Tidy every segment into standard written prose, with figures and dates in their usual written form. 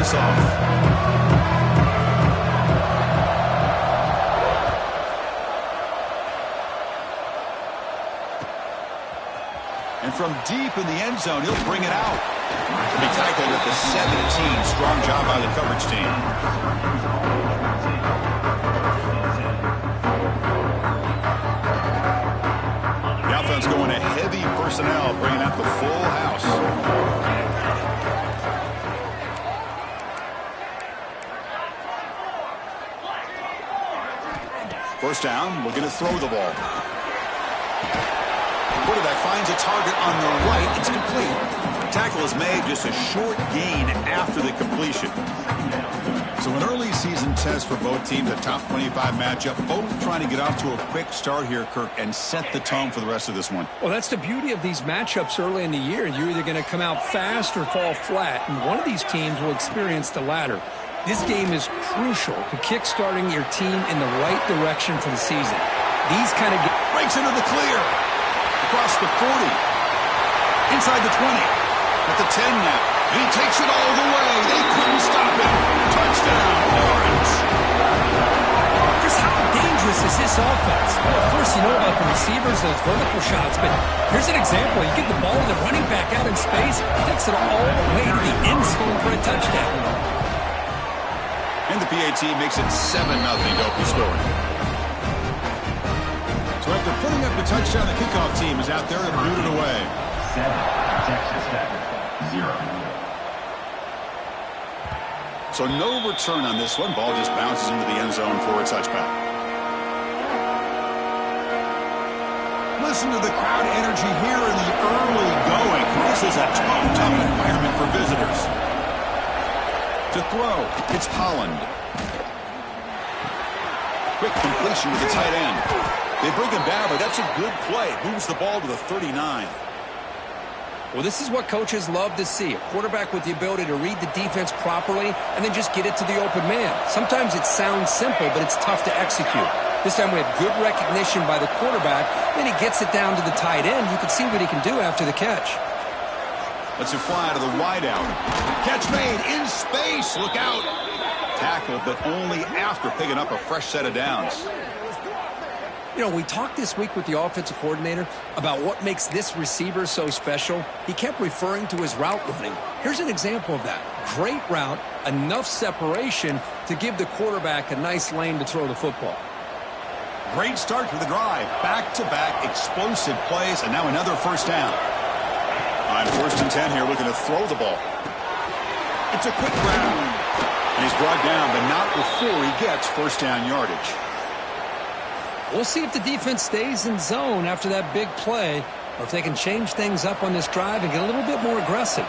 this off. And from deep in the end zone, he'll bring it out. He'll be tackled at the 17. Strong job by the coverage team. The offense going a heavy personnel, bringing out the full house. First down, looking to throw the ball. Quarterback finds a target on the right. It's complete. Tackle is made, just a short gain after the completion. So an early season test for both teams, a top 25 matchup. Both trying to get off to a quick start here, Kirk, and set the tone for the rest of this one. Well, that's the beauty of these matchups early in the year. You're either going to come out fast or fall flat, and one of these teams will experience the latter. This game is crucial to kick-starting your team in the right direction for the season. These kind of breaks into the clear. Across the 40. Inside the 20. At the 10 now. And he takes it all the way. They couldn't stop him. Touchdown, Orange. Just how dangerous is this offense? Well, of course, you know about the receivers, those vertical shots, but here's an example. You get the ball to the running back out in space, takes it all the way to the end zone for a touchdown. And the PAT makes it 7-0 Dopey score. So after putting up the touchdown, the kickoff team is out there to boot it away. 7, Texas Tech, 0. So no return on this one. Ball just bounces into the end zone for a touchback. Listen to the crowd energy here in the early going. This is a tough environment for visitors. To throw, it's Holland. Quick completion to the tight end. They bring him down, but that's a good play. Moves the ball to the 39. Well, this is what coaches love to see. A quarterback with the ability to read the defense properly and then just get it to the open man. Sometimes it sounds simple, but it's tough to execute. This time we have good recognition by the quarterback. Then he gets it down to the tight end. You can see what he can do after the catch. Let's it fly to the wideout. Catch made in space. Look out. Tackle, but only after picking up a fresh set of downs. You know, we talked this week with the offensive coordinator about what makes this receiver so special. He kept referring to his route running. Here's an example of that. Great route, enough separation to give the quarterback a nice lane to throw the football. Great start to the drive. Back-to-back explosive plays, and now another first down. On 1st and 10 here, looking to throw the ball. It's a quick grab. And he's brought down, but not before he gets first down yardage. We'll see if the defense stays in zone after that big play, or if they can change things up on this drive and get a little bit more aggressive.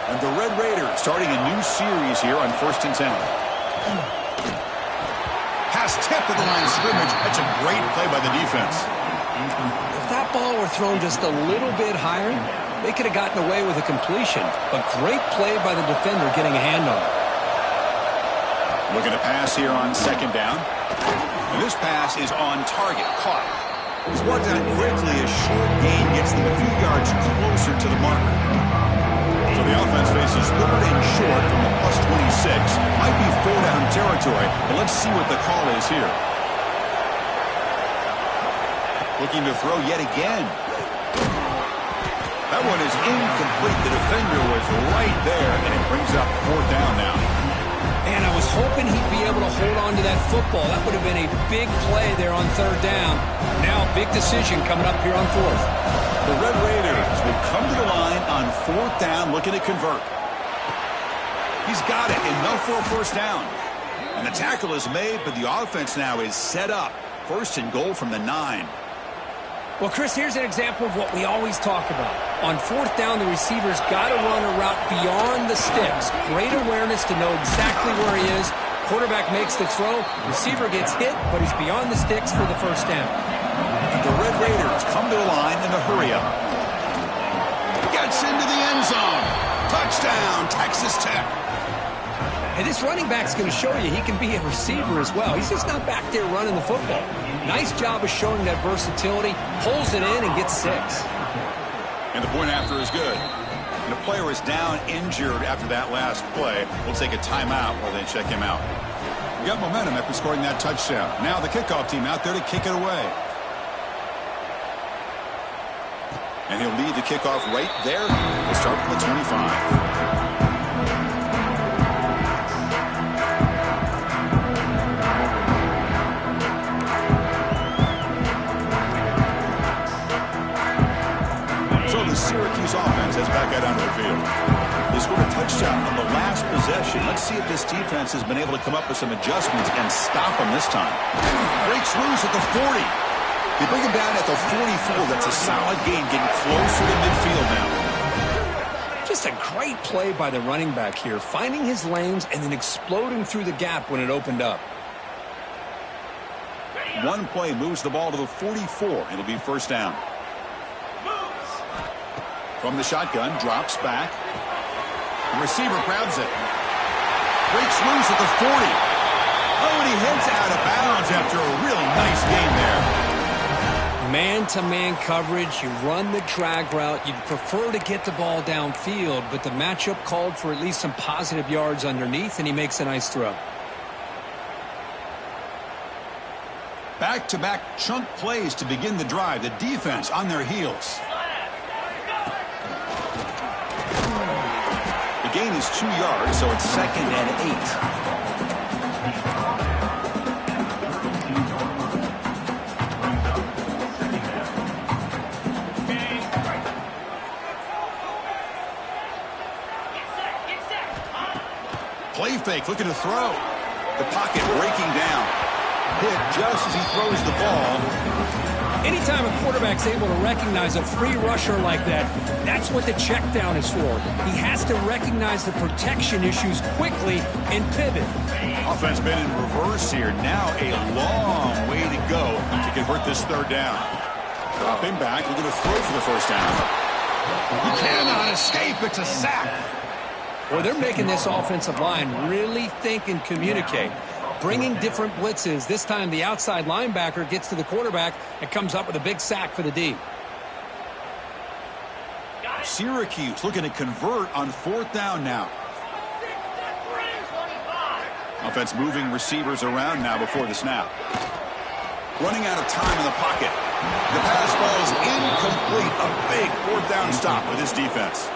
And the Red Raiders starting a new series here on 1st and 10. Pass tip to the line of scrimmage. That's a great play by the defense. If that ball were thrown just a little bit higher, they could have gotten away with a completion. But great play by the defender getting a hand on it. Looking to pass here on 2nd down. And this pass is on target, caught. He's worked out quickly. A short gain gets them a few yards closer to the marker. So the offense faces 3rd and short from the +26. Might be 4-down territory, but let's see what the call is here. Looking to throw yet again. That one is incomplete. The defender was right there, and it brings up 4th down now. And I was hoping he'd be able to hold on to that football. That would have been a big play there on 3rd down. Now, big decision coming up here on 4th. The Red Raiders will come to the line on 4th down, looking to convert. He's got it, enough for a first down. And the tackle is made, but the offense now is set up. 1st and goal from the 9. Well, Chris, here's an example of what we always talk about. On 4th down, the receiver's got to run a route beyond the sticks. Great awareness to know exactly where he is. Quarterback makes the throw. Receiver gets hit, but he's beyond the sticks for the first down. And the Red Raiders come to the line in a hurry-up. Gets into the end zone. Touchdown, Texas Tech. And this running back's going to show you he can be a receiver as well. He's just not back there running the football. Nice job of showing that versatility. Pulls it in and gets 6. And the point after is good. And a player is down injured after that last play. We'll take a timeout while they check him out. We got momentum after scoring that touchdown. Now the kickoff team out there to kick it away. And he'll lead the kickoff right there. We'll start from the 25. The Syracuse offense is back out onto the field. They scored a touchdown on the last possession. Let's see if this defense has been able to come up with some adjustments and stop them this time. Breaks loose at the 40. They bring him down at the 44. That's a solid gain, getting closer to midfield now. Just a great play by the running back here, finding his lanes and then exploding through the gap when it opened up. One play moves the ball to the 44. It'll be first down. From the shotgun, drops back. The receiver grabs it. Breaks loose at the 40. Oh, and he heads out of bounds after a really nice game there. Man-to-man coverage, you run the drag route. You'd prefer to get the ball downfield, but the matchup called for at least some positive yards underneath, and he makes a nice throw. Back-to-back chunk plays to begin the drive. The defense on their heels. Gain is 2 yards, so it's 2nd and 8. Play fake, looking to throw. The pocket breaking down. Hit just as he throws the ball. Anytime a quarterback's able to recognize a free rusher like that, that's what the check down is for. He has to recognize the protection issues quickly and pivot. Offense been in reverse here. Now a long way to go to convert this third down. Drop him back. We're going to throw for the first down. He cannot escape. It's a sack. Well, they're making this offensive line really think and communicate. Bringing different blitzes. This time the outside linebacker gets to the quarterback and comes up with a big sack for the D. Syracuse looking to convert on 4th down now. Offense moving receivers around now before the snap. Running out of time in the pocket. The pass falls incomplete. A big 4th down stop for this defense.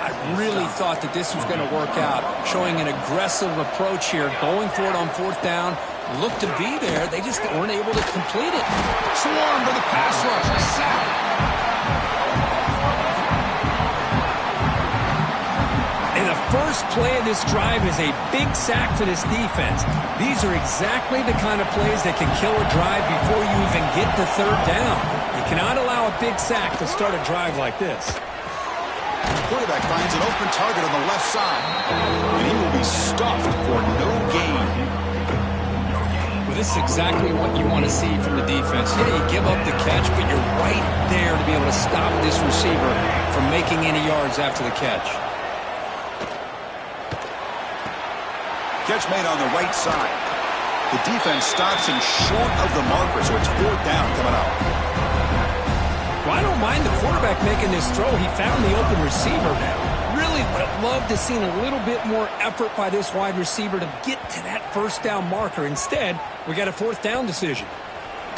I really thought that this was going to work out, showing an aggressive approach here, going for it on 4th down. Looked to be there. They just weren't able to complete it. Swarmed by the pass rush. A sack. And the first play of this drive is a big sack for this defense. These are exactly the kind of plays that can kill a drive before you even get to 3rd down. You cannot allow a big sack to start a drive like this. Quarterback finds an open target on the left side, and he will be stuffed for no gain. Well, this is exactly what you want to see from the defense. Yeah, you give up the catch, but you're right there to be able to stop this receiver from making any yards after the catch. Catch made on the right side. The defense stops him short of the marker, so it's 4th down coming up. Well, I don't mind the quarterback making this throw. He found the open receiver. Really would have loved to seen a little bit more effort by this wide receiver to get to that 1st down marker. Instead, we got a 4th down decision.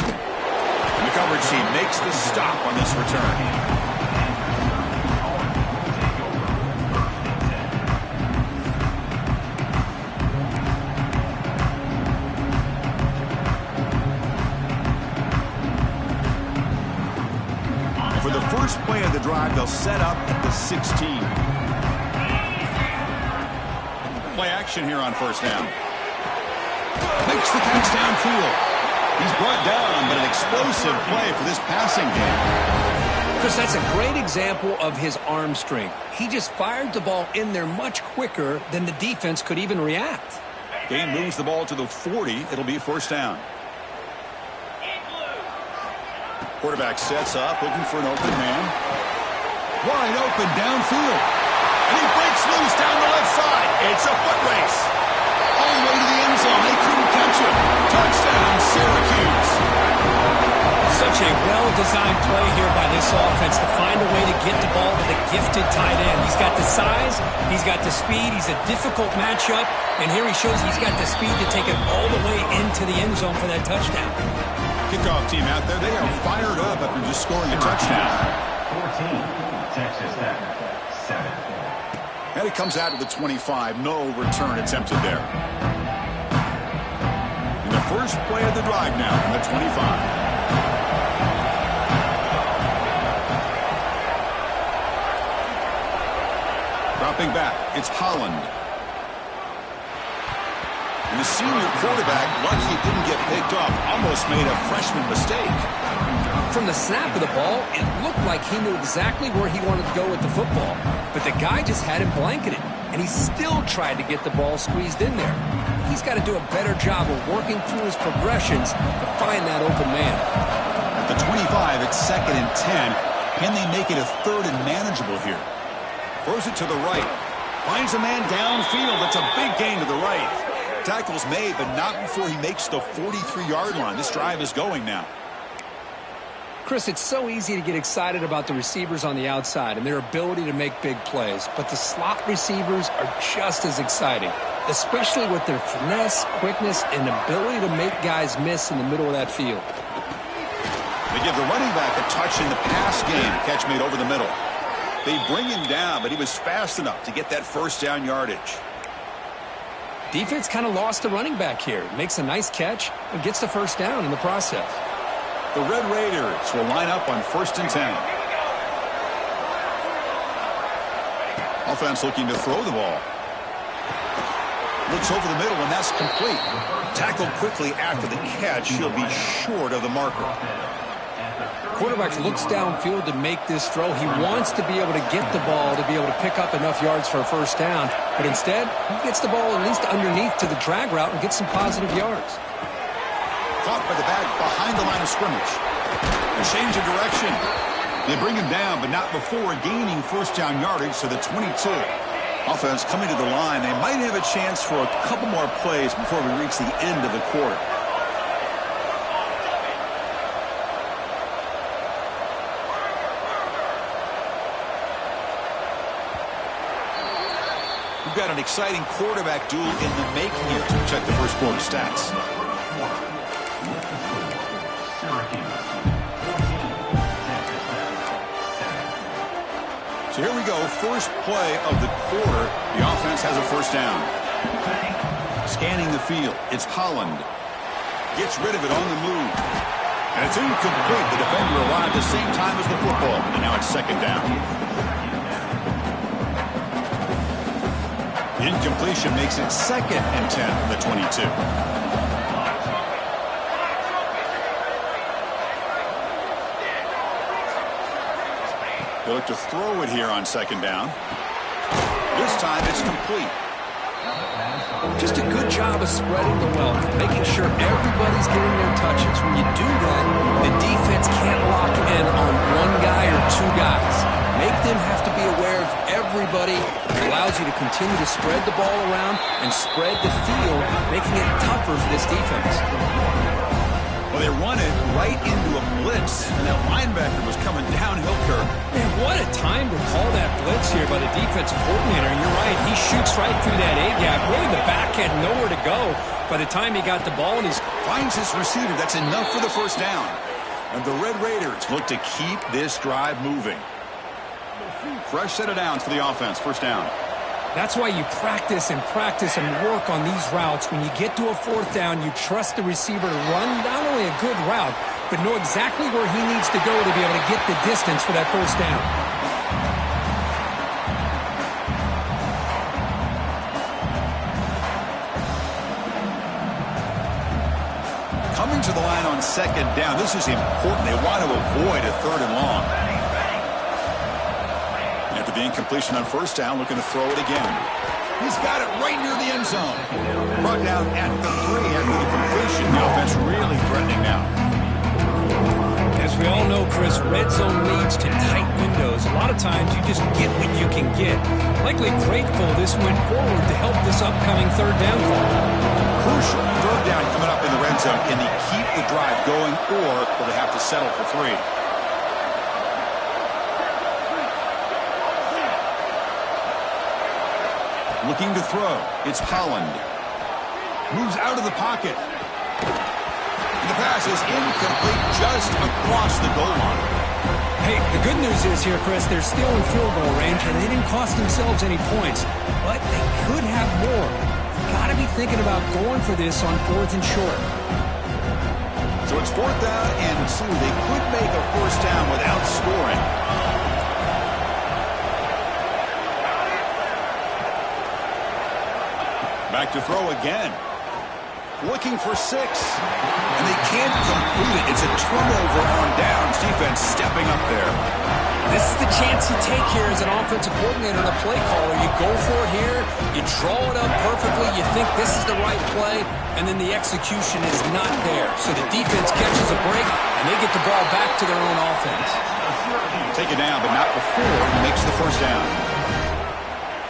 And the coverage team makes the stop on this return. For the first play of the drive, they'll set up at the 16. Play action here on 1st down. Makes the catch downfield. He's brought down, but an explosive play for this passing game. Chris, that's a great example of his arm strength. He just fired the ball in there much quicker than the defense could even react. Gain moves the ball to the 40. It'll be 1st down. Quarterback sets up, looking for an open man. Wide open downfield. And he breaks loose down the left side. It's a foot race. All the way to the end zone. They couldn't catch him. Touchdown, Syracuse. Such Such a well-designed play here by this offense to find a way to get the ball to the gifted tight end. He's got the size, he's got the speed, he's a difficult matchup, and here he shows he's got the speed to take it all the way into the end zone for that touchdown. Kickoff team out there, they are fired up after just scoring a touchdown. 14, Texas Tech, 7. And it comes out to the 25. No return attempted there. And the first play of the drive now from the 25. Dropping back, it's Holland. And the senior quarterback, lucky it didn't get picked off, almost made a freshman mistake. From the snap of the ball, it looked like he knew exactly where he wanted to go with the football. But the guy just had him blanketed, and he still tried to get the ball squeezed in there. He's got to do a better job of working through his progressions to find that open man. At the 25, it's 2nd and 10. Can they make it a 3rd and manageable here? Throws it to the right. Finds a man downfield. It's a big gain to the right. Tackle's made, but not before he makes the 43-yard line. This drive is going now. Chris, it's so easy to get excited about the receivers on the outside and their ability to make big plays, but the slot receivers are just as exciting, especially with their finesse, quickness, and ability to make guys miss in the middle of that field. They give the running back a touch in the pass game. Catch made over the middle. They bring him down, but he was fast enough to get that first down yardage. Defense kind of lost the running back here. Makes a nice catch and gets the first down in the process. The Red Raiders will line up on 1st and 10. Offense looking to throw the ball. Looks over the middle, and that's complete. Tackled quickly after the catch. He'll be short of the marker. Quarterback looks downfield to make this throw. He wants to be able to get the ball to be able to pick up enough yards for a first down. But instead, he gets the ball at least underneath to the drag route and gets some positive yards. Caught by the back behind the line of scrimmage. A change of direction. They bring him down, but not before gaining first down yardage to the 22. Offense coming to the line. They might have a chance for a couple more plays before we reach the end of the quarter. We've got an exciting quarterback duel in the making here to check the first quarter stats. So here we go, first play of the quarter. The offense has a first down. Scanning the field, it's Holland. Gets rid of it on the move. And it's incomplete. The defender arrived at the same time as the football. And now it's 2nd down. The incompletion makes it 2nd and 10 from the 22. They look to throw it here on 2nd down. This time it's complete. Just a good job of spreading the wealth, making sure everybody's getting their touches. When you do that, the defense can't lock in on one guy or two guys. Make them have to be aware of everybody. It allows you to continue to spread the ball around and spread the field, making it tougher for this defense. Well, they run it right into a blitz, and that linebacker was coming downhill curve. Man, what a time to call that blitz here by the defensive coordinator. And you're right, he shoots right through that A-gap. Really, the back had nowhere to go by the time he got the ball. And finds his receiver. That's enough for the first down. And the Red Raiders look to keep this drive moving. Fresh set of downs for the offense. First down. That's why you practice and work on these routes. When you get to a 4th down, you trust the receiver to run not only a good route, but know exactly where he needs to go to be able to get the distance for that first down. Coming to the line on 2nd down. This is important. They want to avoid a 3rd and long. After the incompletion on 1st down, looking to throw it again. He's got it right near the end zone. Brought down at the 3 after the completion. The offense really threatening now. As we all know, Chris, red zone leads to tight windows. A lot of times you just get what you can get. Likely grateful this went forward to help this upcoming 3rd down call. Crucial 3rd down coming up in the red end zone. Can they keep the drive going, or will they have to settle for 3? Looking to throw. It's Holland. Moves out of the pocket. And the pass is incomplete just across the goal line. Hey, the good news is here, Chris, they're still in field goal range, and they didn't cost themselves any points. But they could have more. Got to be thinking about going for this on 4th and short. So it's 4th down and 2. They could make a first down without scoring. Back to throw again. Looking for 6. And they can't complete it. It's a turnover on downs. Defense stepping up there. This is the chance you take here as an offensive coordinator and a play caller. You go for it here. You draw it up perfectly. You think this is the right play. And then the execution is not there. So the defense catches a break, and they get the ball back to their own offense. Take it down, but not before he makes the first down.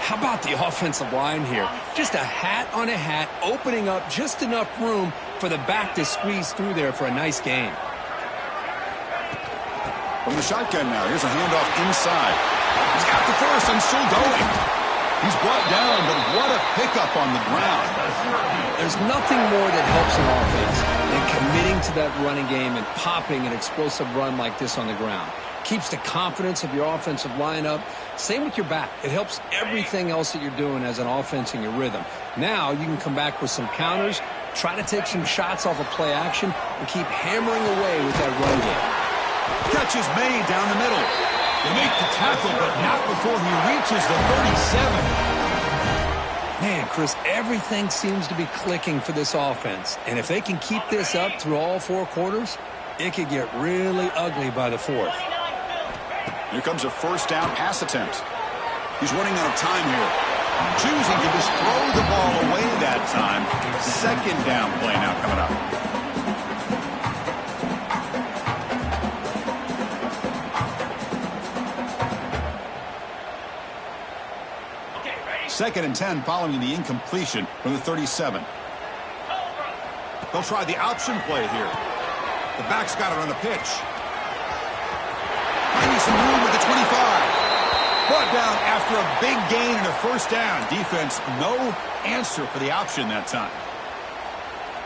How about the offensive line here? Just a hat on a hat, opening up just enough room for the back to squeeze through there for a nice gain. From the shotgun now, here's a handoff inside. He's got the first and still going. He's brought down, but what a pickup on the ground. There's nothing more that helps an offense than committing to that running game and popping an explosive run like this on the ground. Keeps the confidence of your offensive lineup. Same with your back. It helps everything else that you're doing as an offense in your rhythm. Now you can come back with some counters, try to take some shots off of play action, and keep hammering away with that run game. Catch is made down the middle. They make the tackle, but not before he reaches the 37. Man, Chris, everything seems to be clicking for this offense. And if they can keep this up through all 4 quarters, it could get really ugly by the 4th. Here comes a first down pass attempt. He's running out of time here. Choosing to just throw the ball away that time. Second down play now coming up. Second and 10 following the incompletion from the 37. They'll try the option play here. The back's got it on the pitch. Finding some room at the 25. Brought down after a big gain and a first down. Defense, no answer for the option that time.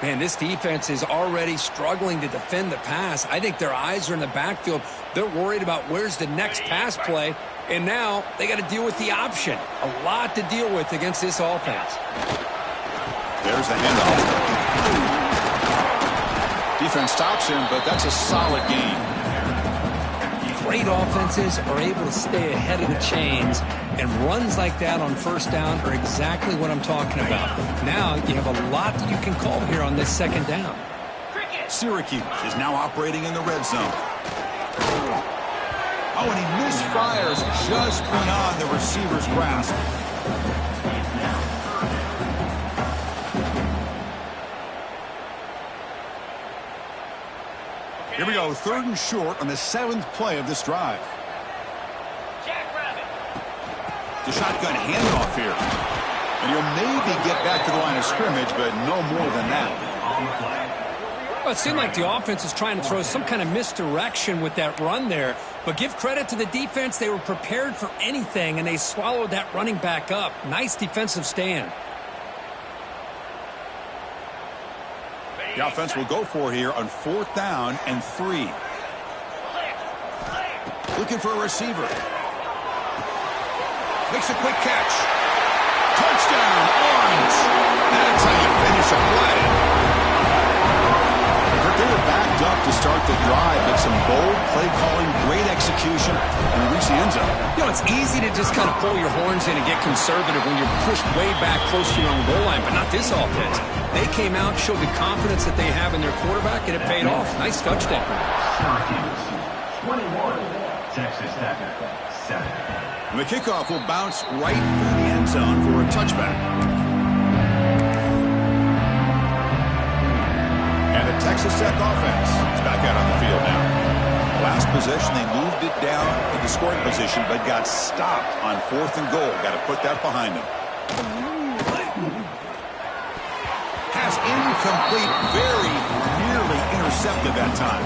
Man, this defense is already struggling to defend the pass. I think their eyes are in the backfield. They're worried about where's the next pass play, and now they got to deal with the option. A lot to deal with against this offense. There's the handoff. Defense stops him, but that's a solid gain. Great offenses are able to stay ahead of the chains, and runs like that on first down are exactly what I'm talking about. Now you have a lot that you can call here on this second down. Syracuse is now operating in the red zone. Oh, and he misfires just beyond the receiver's grasp. Here we go, 3rd and short on the 7th play of this drive. The shotgun handoff here. And he'll maybe get back to the line of scrimmage, but no more than that. Well, it seemed like the offense is trying to throw some kind of misdirection with that run there. But give credit to the defense. They were prepared for anything, and they swallowed that running back up. Nice defensive stand. The offense will go for here on 4th down and 3. Looking for a receiver. Makes a quick catch. Touchdown, Orange. That's how you finish a play. They were backed up to start the drive, but some bold play calling, great execution, and reach the end zone. You know, it's easy to just kind of pull your horns in and get conservative when you're pushed way back close to your own goal line, but not this offense. They came out, showed the confidence that they have in their quarterback, and it paid off. Nice touchdown. Syracuse, 21. Texas Tech, 7. And the kickoff will bounce right through the end zone for a touchback. And the Texas Tech offense is back out on the field now. Last possession, they moved it down to the scoring position, but got stopped on 4th and goal. Got to put that behind them. Pass pass incomplete, very nearly intercepted that time.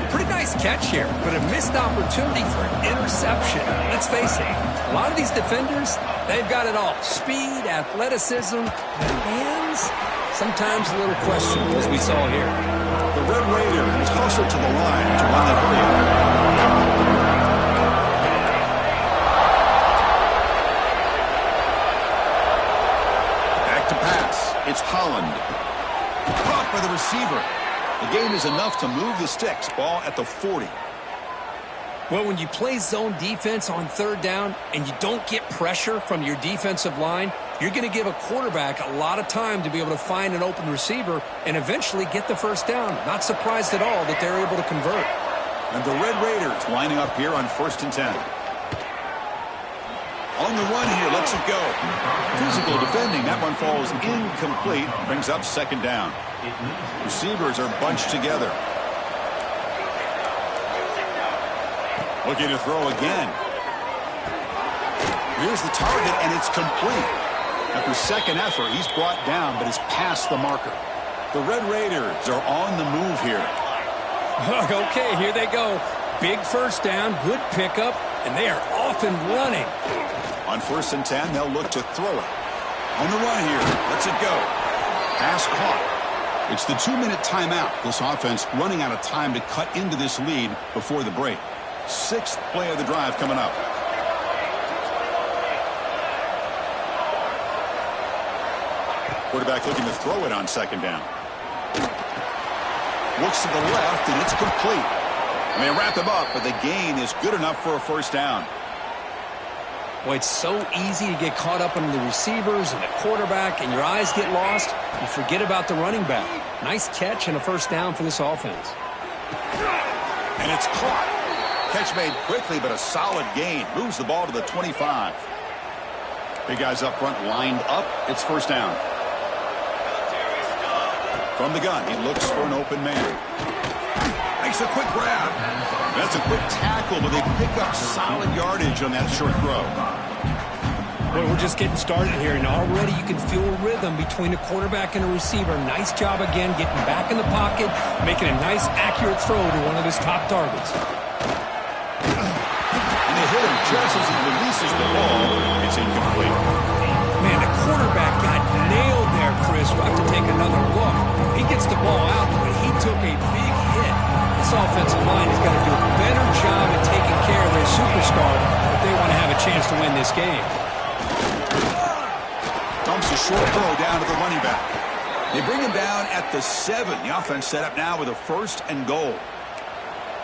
Pretty nice catch here, but a missed opportunity for an interception. Let's face it, a lot of these defenders, they've got it all. Speed, athleticism, and hands, sometimes a little questionable, as we saw here. The Red Raiders hustle to the line to run the play. Back to pass. It's Holland. Caught by the receiver. The gain is enough to move the sticks. Ball at the 40. Well, when you play zone defense on third down and you don't get pressure from your defensive line, you're going to give a quarterback a lot of time to be able to find an open receiver and eventually get the first down. Not surprised at all that they're able to convert. And the Red Raiders lining up here on 1st and 10. On the run here, lets it go. Physical defending. That one falls incomplete. Brings up 2nd down. Receivers are bunched together. Looking to throw again. Here's the target, and it's complete. After second effort, he's brought down, but is past the marker. The Red Raiders are on the move here. Okay, here they go. Big first down, good pickup, and they are off and running. On 1st and 10, they'll look to throw it. On the run here, lets it go. Pass caught. It's the 2-minute timeout. This offense running out of time to cut into this lead before the break. 6th play of the drive coming up. Quarterback looking to throw it on 2nd down. Looks to the left, and it's complete. And they wrap him up, but the gain is good enough for a 1st down. Well, it's so easy to get caught up in the receivers and the quarterback, and your eyes get lost. You forget about the running back. Nice catch and a 1st down for this offense. And it's caught. Catch made quickly, but a solid gain. Moves the ball to the 25. Big guys up front lined up. It's 1st down. From the gun, he looks for an open man. Makes a quick grab. That's a quick tackle, but they pick up solid yardage on that short throw. Well, we're just getting started here, and already you can feel a rhythm between a quarterback and a receiver. Nice job again getting back in the pocket, making a nice, accurate throw to one of his top targets. And they hit him just as he releases the ball. It's incomplete. Man, the quarterback got nailed there, Chris. We'll have to take another look. He gets the ball out, but he took a big hit. This offensive line has got to do a better job at taking care of their superstar if they want to have a chance to win this game. Dumps a short throw down to the running back. They bring him down at the 7. The offense set up now with a 1st and goal.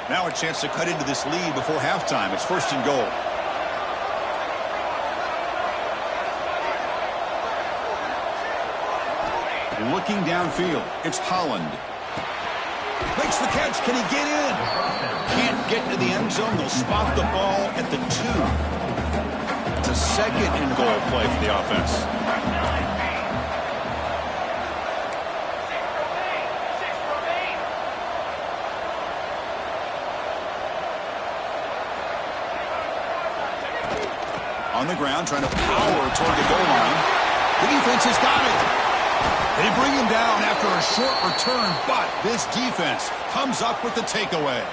Now a chance to cut into this lead before halftime. It's 1st and goal. Looking downfield, it's Holland. Makes the catch. Can he get in? Can't get to the end zone. They'll spot the ball at the 2. It's a 2nd and goal play for the offense. On the ground, trying to power toward the goal line. The defense has got it. They bring him down after a short return, but this defense comes up with the takeaway.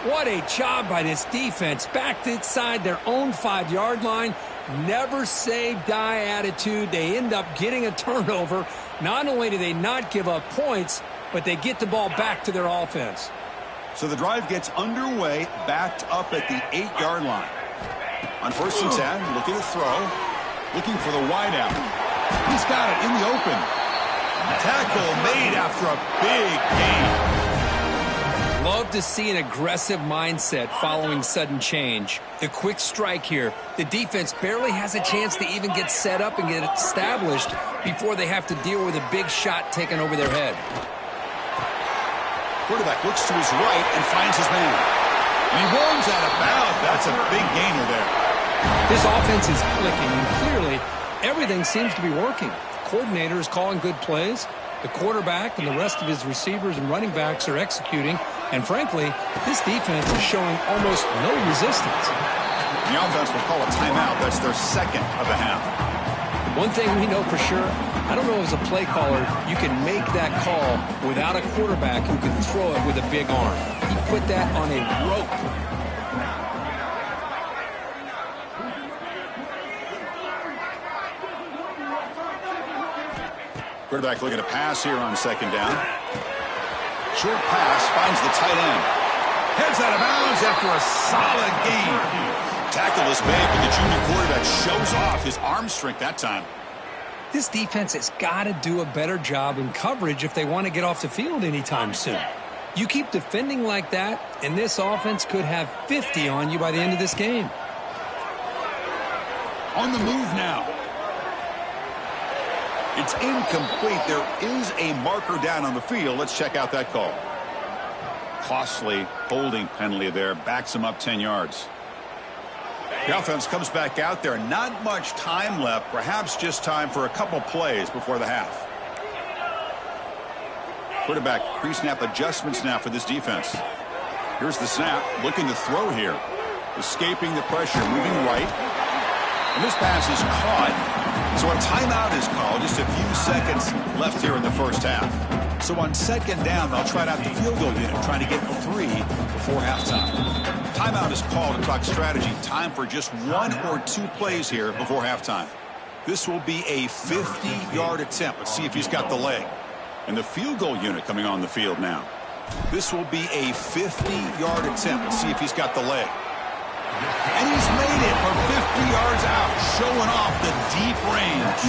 What a job by this defense. Back inside their own 5-yard line. Never say die attitude. They end up getting a turnover. Not only do they not give up points, but they get the ball back to their offense. So the drive gets underway, backed up at the 8-yard line. On 1st and 10, looking to throw. Looking for the wideout. He's got it in the open. Tackle made after a big gain. Love to see an aggressive mindset following sudden change. The quick strike here. The defense barely has a chance to even get set up and get established before they have to deal with a big shot taken over their head. Quarterback looks to his right and finds his man. And he runs out of bounds. That's a big gainer there. This offense is clicking, and clearly everything seems to be working. The coordinator is calling good plays. The quarterback and the rest of his receivers and running backs are executing. And frankly, this defense is showing almost no resistance. The offense will call a timeout. That's their 2nd of the half. One thing we know for sure, I don't know as a play caller, you can make that call without a quarterback who can throw it with a big arm. He put that on a rope. Quarterback looking to pass here on second down. Short pass finds the tight end. Heads out of bounds after a solid gain. Tackle is made, but the junior quarterback shows off his arm strength that time. This defense has got to do a better job in coverage if they want to get off the field anytime soon. You keep defending like that, and this offense could have 50 on you by the end of this game. On the move now. It's incomplete. There is a marker down on the field. Let's check out that call. Costly holding penalty there. Backs him up 10 yards. The offense comes back out there. Not much time left. Perhaps just time for a couple plays before the half. Quarterback pre-snap adjustments now for this defense. Here's the snap. Looking to throw here. Escaping the pressure. Moving right. And this pass is caught. So a timeout is called. Just a few seconds left here in the first half. So on second down, they'll try out the field goal unit, trying to get 3 before halftime. Timeout is called to talk strategy. Time for just 1 or 2 plays here before halftime. This will be a 50-yard attempt. Let's see if he's got the leg. And the field goal unit coming on the field now. This will be a 50-yard attempt. Let's see if he's got the leg. And he's made it for 50 yards out, showing off the deep range.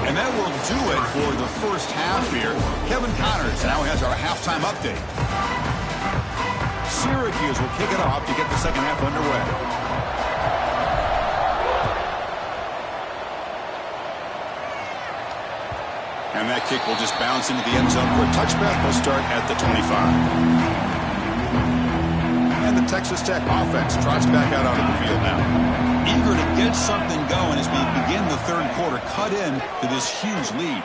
And that will do it for the first half here. Kevin Connors now has our halftime update. Syracuse will kick it off to get the second half underway. And that kick will just bounce into the end zone for a touchback. Will start at the 25. And the Texas Tech offense trots back out onto the field now. Eager to get something going as we begin the third quarter. Cut in to this huge lead.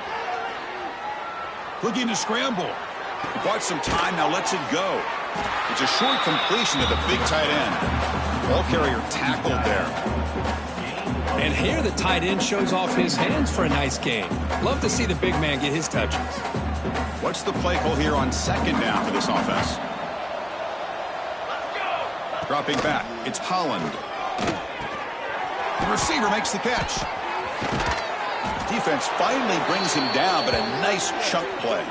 Looking to scramble. Bought some time, now lets it go. It's a short completion to the big tight end. Ball carrier tackled there. And here the tight end shows off his hands for a nice gain. Love to see the big man get his touches. What's the play call here on second down for this offense? Dropping back, it's Holland. The receiver makes the catch. Defense finally brings him down, but a nice chunk play.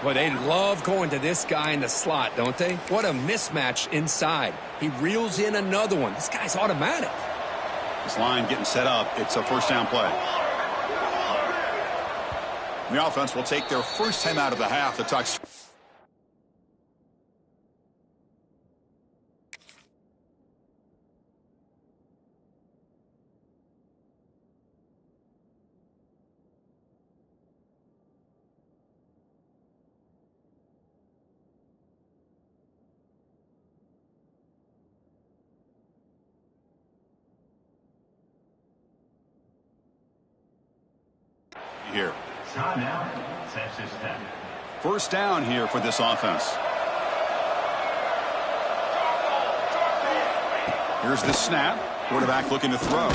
Well, they love going to this guy in the slot, don't they? What a mismatch inside. He reels in another one. This guy's automatic. This line getting set up. It's a first down play. The offense will take their first time out of the half. The Tucks. Here. First down here for this offense. Here's the snap. Quarterback looking to throw.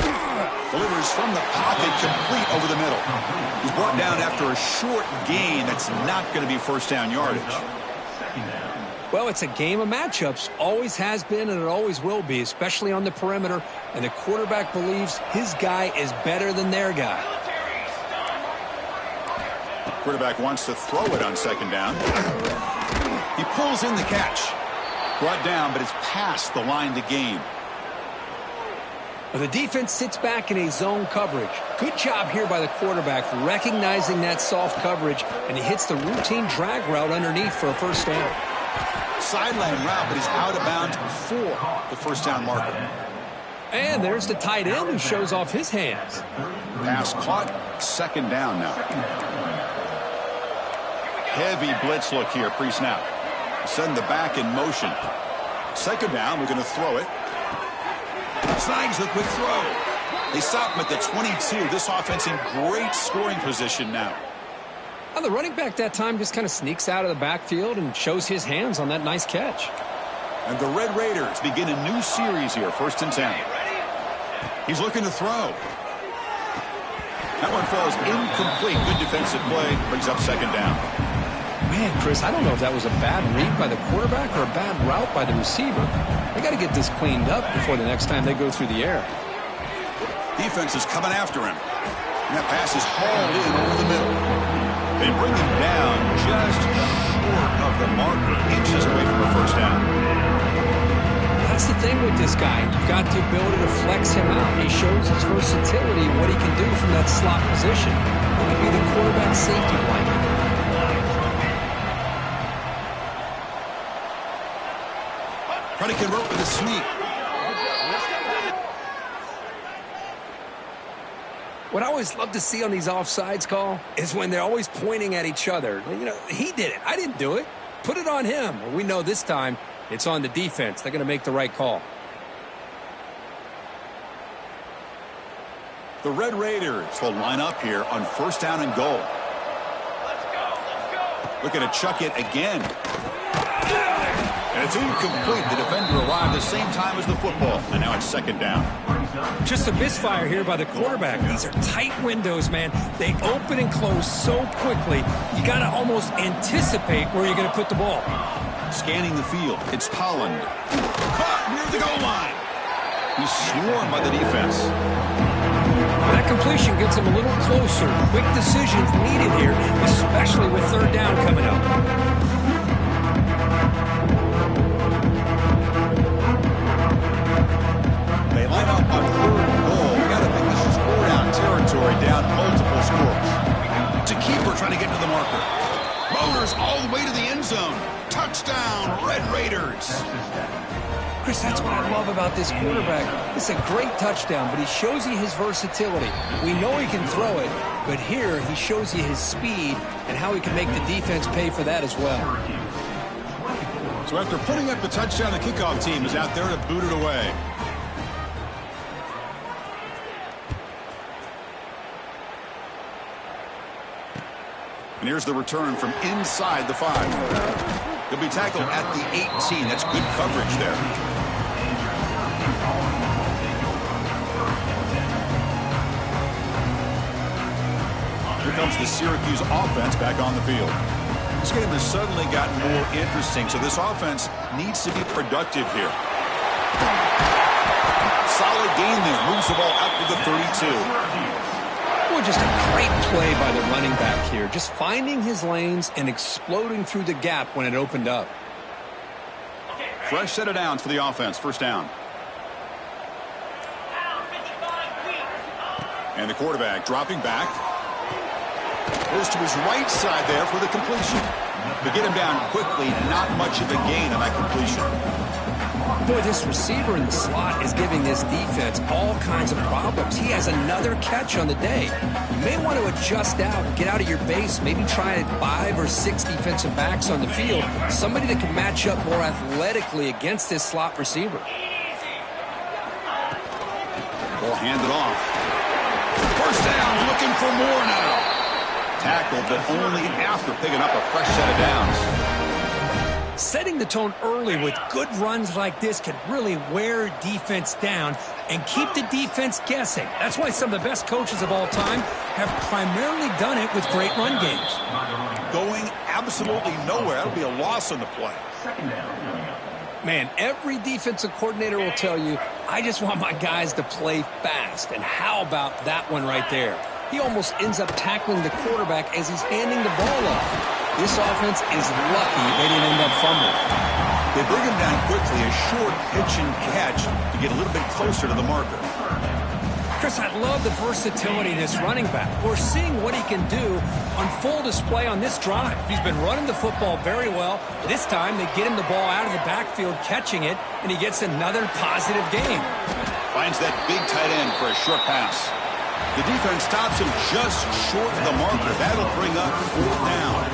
Delivers from the pocket, complete over the middle. He's brought down after a short gain. That's not going to be first down yardage. Well, it's a game of matchups. Always has been and it always will be, especially on the perimeter. And the quarterback believes his guy is better than their guy. Quarterback wants to throw it on second down. He pulls in the catch. Brought down, but it's past the line to gain. Well, the defense sits back in a zone coverage. Good job here by the quarterback recognizing that soft coverage, and he hits the routine drag route underneath for a first down. Sideline route, but he's out of bounds before the first down marker. And there's the tight end who shows off his hands. Pass caught. Second down now. Heavy blitz look here, pre-snap. Send the back in motion. Second down, we're going to throw it. Snags the quick throw. They stop him at the 22. This offense in great scoring position now. Well, the running back that time just kind of sneaks out of the backfield and shows his hands on that nice catch. And the Red Raiders begin a new series here, 1st and 10. He's looking to throw. That one falls incomplete. Good defensive play. Brings up second down. Man, Chris, I don't know if that was a bad read by the quarterback or a bad route by the receiver. They got to get this cleaned up before the next time they go through the air. Defense is coming after him. And that pass is hauled in over the middle. They bring him down just short of the marker, inches away from a first down. That's the thing with this guy. You've got the ability to flex him out. He shows his versatility, what he can do from that slot position. He can be the quarterback safety blanket. Trying to convert with a sneak. What I always love to see on these offsides call is when they're always pointing at each other. You know, he did it. I didn't do it. Put it on him. Well, we know this time it's on the defense. They're going to make the right call. The Red Raiders will line up here on first down and goal. Let's go. Looking to chuck it again. And it's incomplete. The defender arrived the same time as the football. And now it's second down. Just a misfire here by the quarterback. These are tight windows, man. They open and close so quickly. You got to almost anticipate where you're going to put the ball. Scanning the field. It's Holland. Caught near the goal line. He's swarmed by the defense. That completion gets him a little closer. Quick decisions needed here, especially with third down coming up. They line up on third and goal. We got to think this is four-down territory, down multiple scores. It's a keeper trying to get to the marker. Motors all the way to the end zone. Touchdown, Red Raiders. Chris, that's what I love about this quarterback. It's a great touchdown, but he shows you his versatility. We know he can throw it, but here he shows you his speed and how he can make the defense pay for that as well. So after putting up the touchdown, the kickoff team is out there to boot it away. And here's the return from inside the 5. He'll be tackled at the 18. That's good coverage there. Here comes the Syracuse offense back on the field. This game has suddenly gotten more interesting, so this offense needs to be productive here. Solid gain there. Moves the ball out to the 32. Well, just a great play by the running back here. Just finding his lanes and exploding through the gap when it opened up. Fresh set of downs for the offense. First down. And the quarterback dropping back. Goes to his right side there for the completion. To get him down quickly, not much of a gain on that completion. Boy, this receiver in the slot is giving this defense all kinds of problems. He has another catch on the day. You may want to adjust out, get out of your base, maybe try 5 or 6 defensive backs on the field. Somebody that can match up more athletically against this slot receiver. Ball handed off. First down, looking for more now. Tackled, but only after picking up a fresh set of downs. Setting the tone early with good runs like this can really wear defense down and keep the defense guessing. That's why some of the best coaches of all time have primarily done it with great run games. Going absolutely nowhere. That'll be a loss on the play. Man, every defensive coordinator will tell you, I just want my guys to play fast. And how about that one right there? He almost ends up tackling the quarterback as he's handing the ball off. This offense is lucky they didn't end up fumbling. They bring him down quickly, a short pitch and catch to get a little bit closer to the marker. Chris, I love the versatility of this running back. We're seeing what he can do on full display on this drive. He's been running the football very well. This time they get him the ball out of the backfield, catching it, and he gets another positive gain. Finds that big tight end for a short pass. The defense stops him just short of the marker. That'll bring up 4th down.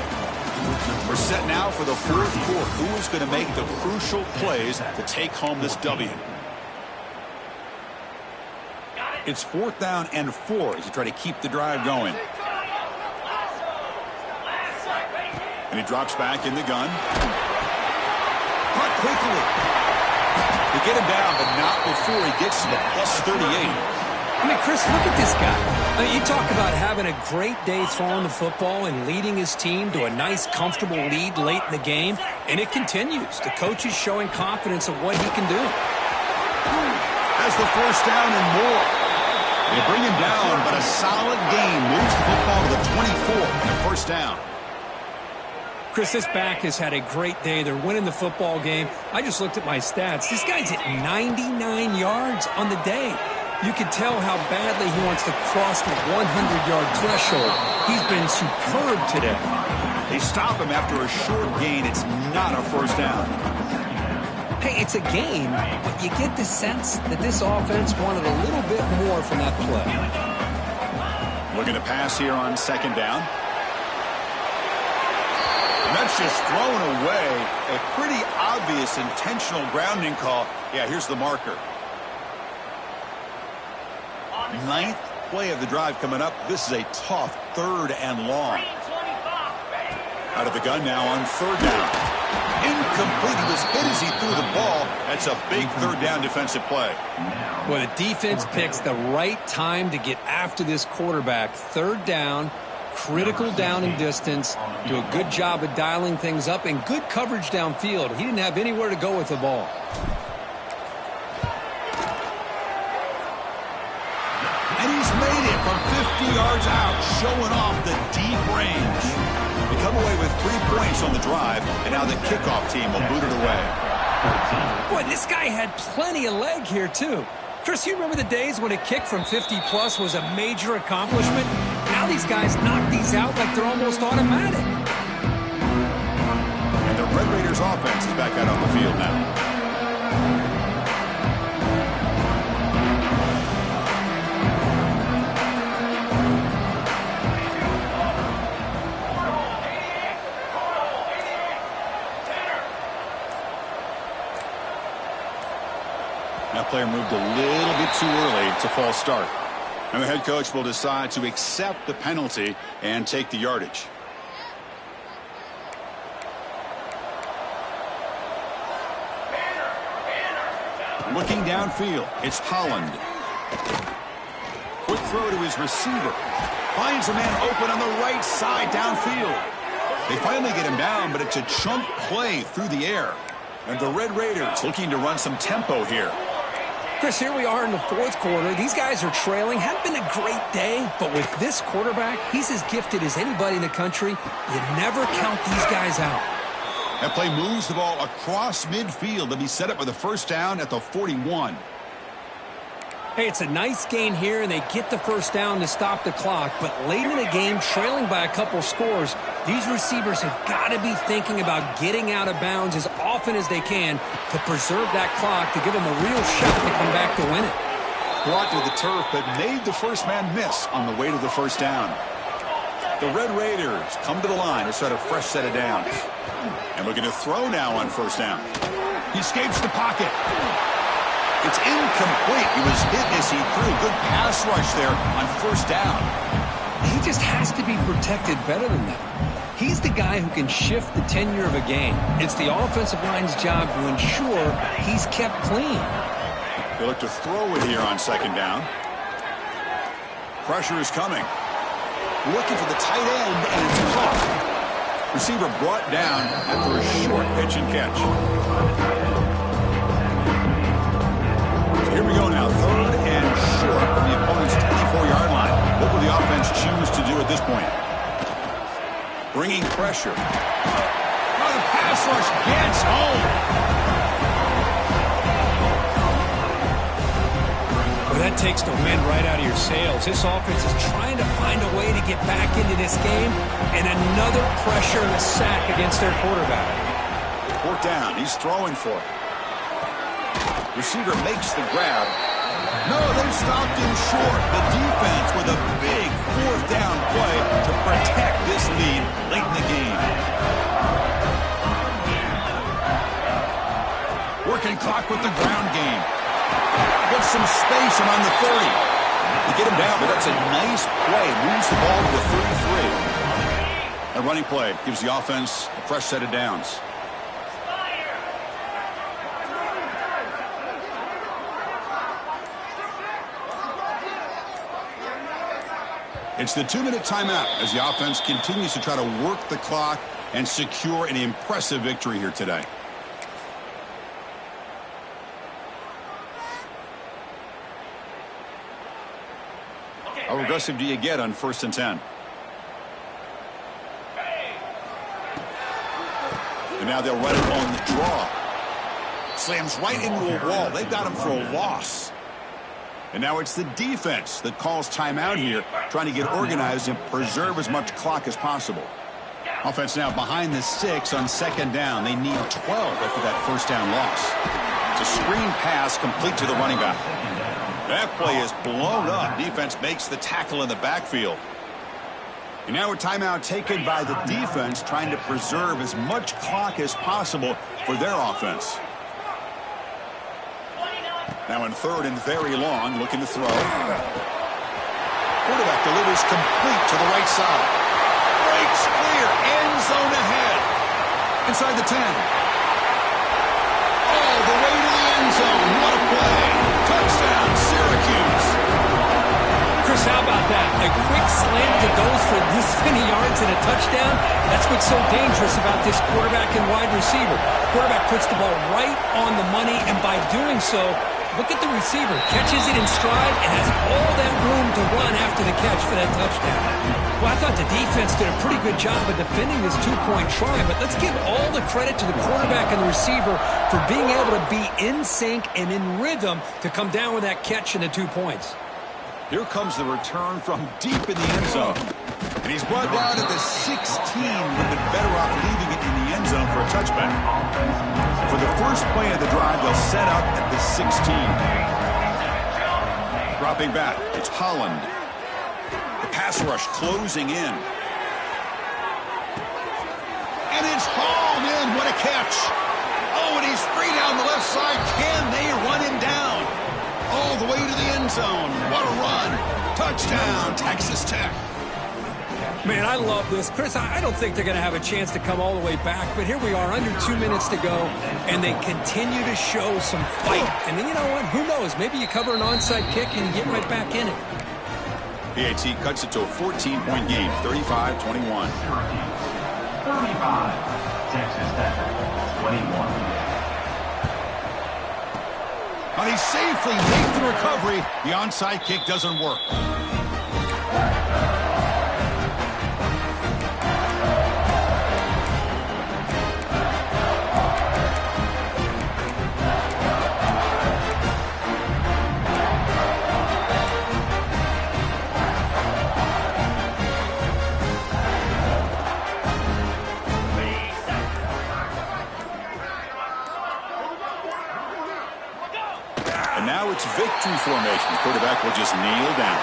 We're set now for the 4th quarter. Who is going to make the crucial plays to take home this W? It's 4th down and 4 as you try to keep the drive going. And he drops back in the gun. Caught quickly. They get him down, but not before he gets to the +38. I mean, Chris, look at this guy. I mean, you talk about having a great day throwing the football and leading his team to a nice, comfortable lead late in the game, and it continues. The coach is showing confidence of what he can do. Has the first down and more. They bring him down, but a solid gain moves the football to the 24 and a first down. Chris, this back has had a great day. They're winning the football game. I just looked at my stats. This guy's at 99 yards on the day. You can tell how badly he wants to cross the 100-yard threshold. He's been superb today. They stop him after a short gain. It's not a first down. Hey, it's a game, but you get the sense that this offense wanted a little bit more from that play. Looking to pass here on second down. And that's just thrown away. A pretty obvious intentional grounding call. Yeah, here's the marker. Ninth play of the drive coming up. This is a tough third and long. Out of the gun now on third down. Incomplete. He was hit as he threw the ball. That's a big third down defensive play. Well, the defense picks the right time to get after this quarterback. Third down, critical down and distance. Do a good job of dialing things up and good coverage downfield. He didn't have anywhere to go with the ball. And he's made it from 50 yards out, showing off the deep range. They come away with 3 points on the drive, and now the kickoff team will boot it away. Boy, this guy had plenty of leg here, too. Chris, you remember the days when a kick from 50-plus was a major accomplishment? Now these guys knock these out like they're almost automatic. And the Red Raiders offense is back out on the field now. That player moved a little bit too early. It's a false start. And the head coach will decide to accept the penalty and take the yardage. Looking downfield, it's Holland. Quick throw to his receiver. Finds a man open on the right side downfield. They finally get him down, but it's a chunk play through the air. And the Red Raiders looking to run some tempo here. Chris, here we are in the fourth quarter. These guys are trailing. Had been a great day, but with this quarterback, he's as gifted as anybody in the country. You never count these guys out. That play moves the ball across midfield to be set up with a first down at the 41. Hey, it's a nice gain here, and they get the first down to stop the clock. But late in the game, trailing by a couple scores, these receivers have got to be thinking about getting out of bounds as often as they can to preserve that clock, to give them a real shot to come back to win it. Brought to the turf, but made the first man miss on the way to the first down. The Red Raiders come to the line to set a fresh set of downs. And looking to throw now on first down. He escapes the pocket. It's incomplete. He was hit as he threw. Good pass rush there on first down. He just has to be protected better than that. He's the guy who can shift the tenure of a game. It's the offensive line's job to ensure he's kept clean. They look to throw it here on second down. Pressure is coming. Looking for the tight end, and it's caught. Receiver brought down after a short pitch and catch. Here we go now, third and short from the opponent's 24-yard line. What will the offense choose to do at this point? Bringing pressure. Oh, the pass rush gets home. Well, that takes the wind right out of your sails. This offense is trying to find a way to get back into this game, and another pressure and a sack against their quarterback. Fourth down, he's throwing for it. Receiver makes the grab. No, they stopped him short. The defense with a big fourth down play to protect this lead late in the game. Working clock with the ground game. Gets some space around the 30. You get him down, but that's a nice play. Moves the ball to the 33. A running play gives the offense a fresh set of downs. It's the 2-minute timeout as the offense continues to try to work the clock and secure an impressive victory here today. How aggressive do you get on 1st and 10? And now they'll run it on the draw. Slams right into a wall. They've got him for a loss. And now it's the defense that calls timeout here, trying to get organized and preserve as much clock as possible. Offense now behind the 6 on 2nd down. They need 12 after that 1st down loss. It's a screen pass complete to the running back. That play is blown up. Defense makes the tackle in the backfield. And now a timeout taken by the defense, trying to preserve as much clock as possible for their offense. Now in 3rd and very long, looking to throw. Quarterback delivers complete to the right side. Breaks clear, end zone ahead. Inside the 10. All the way to the end zone. What a play. Touchdown, Syracuse. Chris, how about that? A quick slant that goes for this many yards and a touchdown. That's what's so dangerous about this quarterback and wide receiver. Quarterback puts the ball right on the money, and by doing so, look at the receiver. Catches it in stride and has all that room to run after the catch for that touchdown. Well, I thought the defense did a pretty good job of defending this 2-point try, but let's give all the credit to the quarterback and the receiver for being able to be in sync and in rhythm to come down with that catch and the 2 points. Here comes the return from deep in the end zone. And he's brought down at the 16. Would have been better off leaving it in the end zone for a touchback. For the first play of the drive, they'll set up at the 16. Dropping back, it's Holland. The pass rush closing in. And it's hauled in. What a catch. Oh, and he's free down the left side. Can they run him down? All the way to the end zone. What a run. Touchdown, Texas Tech. Man, I love this. Chris, I don't think they're going to have a chance to come all the way back, but here we are, under 2 minutes to go, and they continue to show some fight. And then, you know what? Who knows? Maybe you cover an onside kick and you get right back in it. PAT cuts it to a 14-point game, 35-21. 35, Texas Tech, 21. And he safely makes the recovery. The onside kick doesn't work. Now it's victory formation. Quarterback will just kneel down.